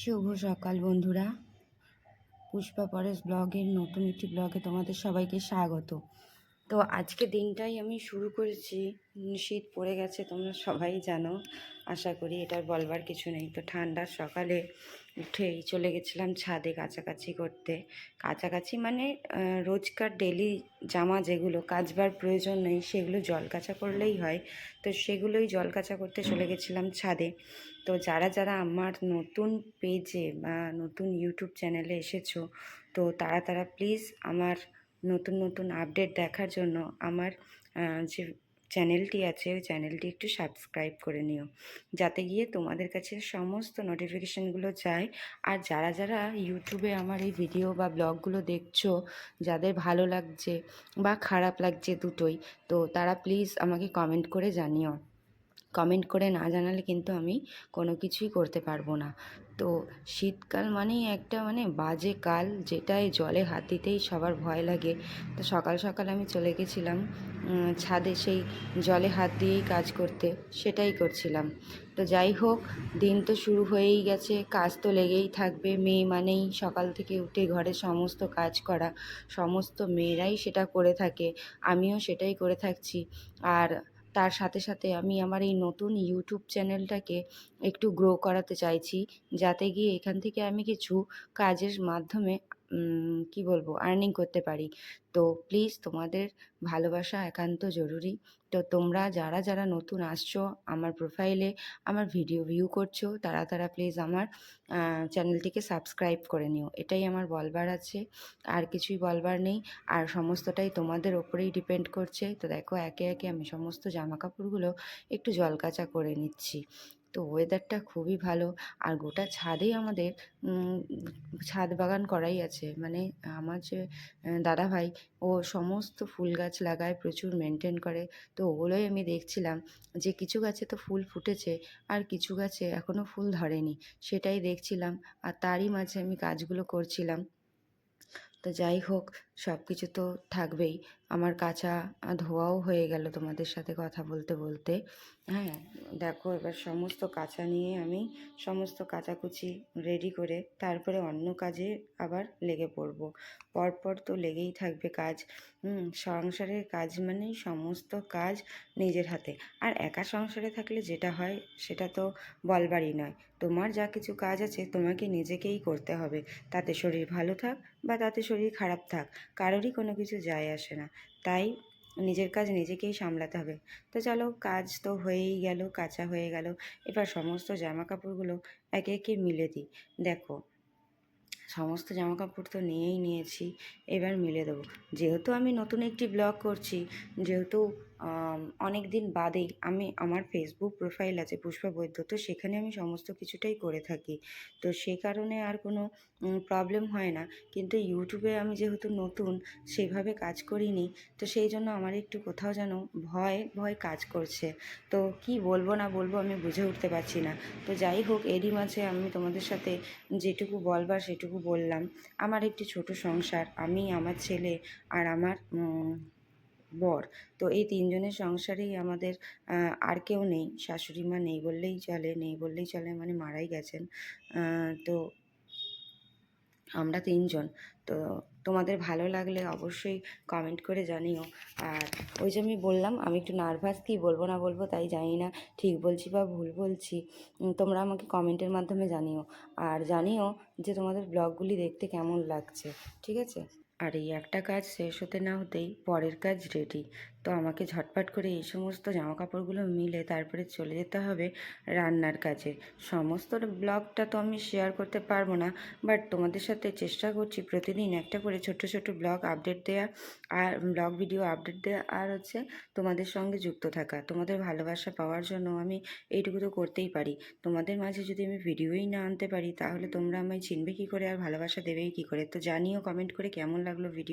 শুভ সকাল বন্ধুরা, পুষ্পা পরেশ ব্লগের নতুন একটি ব্লগে তোমাদের সবাইকে স্বাগত। তো আজকে দিনটাই আমি শুরু করেছি। শীত পড়ে গেছে, তোমরা সবাই জানো, আশা করি এটার বলবার কিছু নেই। তো ঠান্ডার সকালে উঠেই চলে গেছিলাম ছাদে কাচাকাচি করতে। কাচাকাচি মানে রোজকার ডেলি জামা যেগুলো কাচবার প্রয়োজন নেই সেগুলো জল কাচা করলেই হয়। তো সেগুলোই জল কাচা করতে চলে গেছিলাম ছাদে। তো যারা যারা আমার নতুন পেজে বা নতুন ইউটিউব চ্যানেলে এসেছো, তো তারা প্লিজ আমার নতুন নতুন আপডেট দেখার জন্য আমার যে চ্যানেলটি আছে ওই চ্যানেলটি একটু সাবস্ক্রাইব করে নিও, যাতে গিয়ে তোমাদের কাছে সমস্ত নোটিফিকেশানগুলো যায়। আর যারা যারা ইউটিউবে আমার এই ভিডিও বা ব্লগগুলো দেখছো, যাদের ভালো লাগছে বা খারাপ লাগছে দুটোই, তো তারা প্লিজ আমাকে কমেন্ট করে জানিও। কমেন্ট করে না জানালে কিন্তু আমি কোনো কিছুই করতে পারবো না। তো শীতকাল মানেই একটা বাজে কাল, যেটায় জলে হাত দিতেই সবার ভয় লাগে। তো সকাল সকাল আমি চলে গেছিলাম ছাদে সেই জলে হাত দিয়েই কাজ করতে, সেটাই করছিলাম। তো যাই হোক, দিন তো শুরু হয়েই গেছে, কাজ তো লেগেই থাকবে। মেয়ে মানেই সকাল থেকে উঠে ঘরের সমস্ত কাজ করা, সমস্ত মেয়েরাই সেটা করে থাকে, আমিও সেটাই করে থাকছি। আর তার সাথে সাথে আমি আমার এই নতুন ইউটিউব চ্যানেলটাকে একটু গ্রো করাতে চাইছি, যাতে গিয়ে এখান থেকে আমি কিছু কাজের মাধ্যমে কি বলবো, আর্নিং করতে পারি। তো প্লিজ তোমাদের ভালোবাসা একান্ত জরুরি। তো তোমরা যারা যারা নতুন আসছো আমার প্রোফাইলে, আমার ভিডিও ভিউ করছো, তারা প্লিজ আমার চ্যানেলটিকে সাবস্ক্রাইব করে নিও। এটাই আমার বলবার আছে, আর কিছুই বলবার নেই। আর সমস্তটাই তোমাদের ওপরেই ডিপেন্ড করছে। তো দেখো, একে একে আমি সমস্ত জামা কাপড়গুলো একটু জলকাচা করে নিচ্ছি। তো ওয়েদারটা খুবই ভালো। আর গোটা ছাদেই আমাদের ছাদ বাগান করাই আছে। মানে আমার যে দাদাভাই, ও সমস্ত ফুল গাছ লাগায়, প্রচুর মেনটেন করে। তো ওগুলোই আমি দেখছিলাম যে কিছু গাছে তো ফুল ফুটেছে আর কিছু গাছে এখনও ফুল ধরেনি, সেটাই দেখছিলাম। আর তারই মাঝে আমি কাজগুলো করছিলাম। তো যাই হোক, সব কিছু তো থাকবেই। আমার কাচা ধোয়াও হয়ে গেল তোমাদের সাথে কথা বলতে বলতে। হ্যাঁ, দেখো, এবার সমস্ত কাচা নিয়ে আমি সমস্ত কাচাকুচি রেডি করে তারপরে অন্য কাজে আবার লেগে পড়বো। পরপর তো লেগেই থাকবে কাজ। সংসারের কাজ মানেই সমস্ত কাজ নিজের হাতে। আর একা সংসারে থাকলে যেটা হয় সেটা তো বলবারই নয়। তোমার যা কিছু কাজ আছে তোমাকে নিজেকেই করতে হবে। তাতে শরীর ভালো থাক বা তাতে শরীর খারাপ থাক, কারোরই কোনো কিছু যায় আসে না। তাই নিজের কাজ নিজেকেই সামলাতে হবে। তো চলো, কাজ তো হয়েই গেল, কাচা হয়ে গেল। এবার সমস্ত জামা কাপড়গুলো একে একে মিলে দিই। দেখো, সমস্ত জামাকাপড় তো নিয়েই নিয়েছি, এবার মিলে দেবো। যেহেতু আমি নতুন একটি ব্লগ করছি, যেহেতু অনেক দিন বাদেই আমি, আমার ফেসবুক প্রোফাইল আছে পুষ্পা বৈদ্য, তো সেখানে আমি সমস্ত কিছুটাই করে থাকি। তো সে কারণে আর কোনো প্রবলেম হয় না। কিন্তু ইউটিউবে আমি যেহেতু নতুন, সেভাবে কাজ করিনি, তো সেই জন্য আমার একটু কোথাও যেন ভয় ভয় কাজ করছে। তো কি বলবো না বলবো আমি বুঝে উঠতে পারছি না। তো যাই হোক, এরই মাঝে আমি তোমাদের সাথে যেটুকু বলবার সেটুকু বললাম। আমার একটি ছোট সংসার, আমি, আমার ছেলে আর আমার বর। তো এই তিনজনের সংসারেই আমাদের আর কেউ নেই, শাশুড়ি মা নেই বললেই চলে, নেই বললেই চলে মানে মারাই গেছেন। তো আমরা তিনজন। তো তোমাদের ভালো লাগলে অবশ্যই কমেন্ট করে জানিও। আর ওই যে আমি বললাম আমি একটু নার্ভাস, কী বলবো না বলবো তাই জানি না, ঠিক বলছি বা ভুল বলছি। তোমরা আমাকে কমেন্টের মাধ্যমে জানিও। আর জানিও যে তোমাদের ব্লগগুলি দেখতে কেমন লাগছে, ঠিক আছে? আর এই একটা কাজ শেষ হতে না হতেই পরের কাজ রেডি। তো আমাকে ঝটপট করে এই সমস্ত জামাকাপড়গুলো মিলে তারপরে চলে যেতে হবে রান্নার কাজে। সমস্ত ব্লগটা তো আমি শেয়ার করতে পারবো না, বাট তোমাদের সাথে চেষ্টা করছি প্রতিদিন একটা করে ছোট্ট ছোট্ট ব্লগ আপডেট দেওয়া, আর ব্লগ ভিডিও আপডেট দেওয়া, আর হচ্ছে তোমাদের সঙ্গে যুক্ত থাকা। তোমাদের ভালোবাসা পাওয়ার জন্য আমি এইটুকু তো করতেই পারি। তোমাদের মাঝে যদি আমি ভিডিওই না আনতে পারি, তাহলে তোমরা আমায় চিনবে কী করে আর ভালোবাসা দেবেই কী করে? তো জানিও কমেন্ট করে কেমন লাগলো ভিডিও।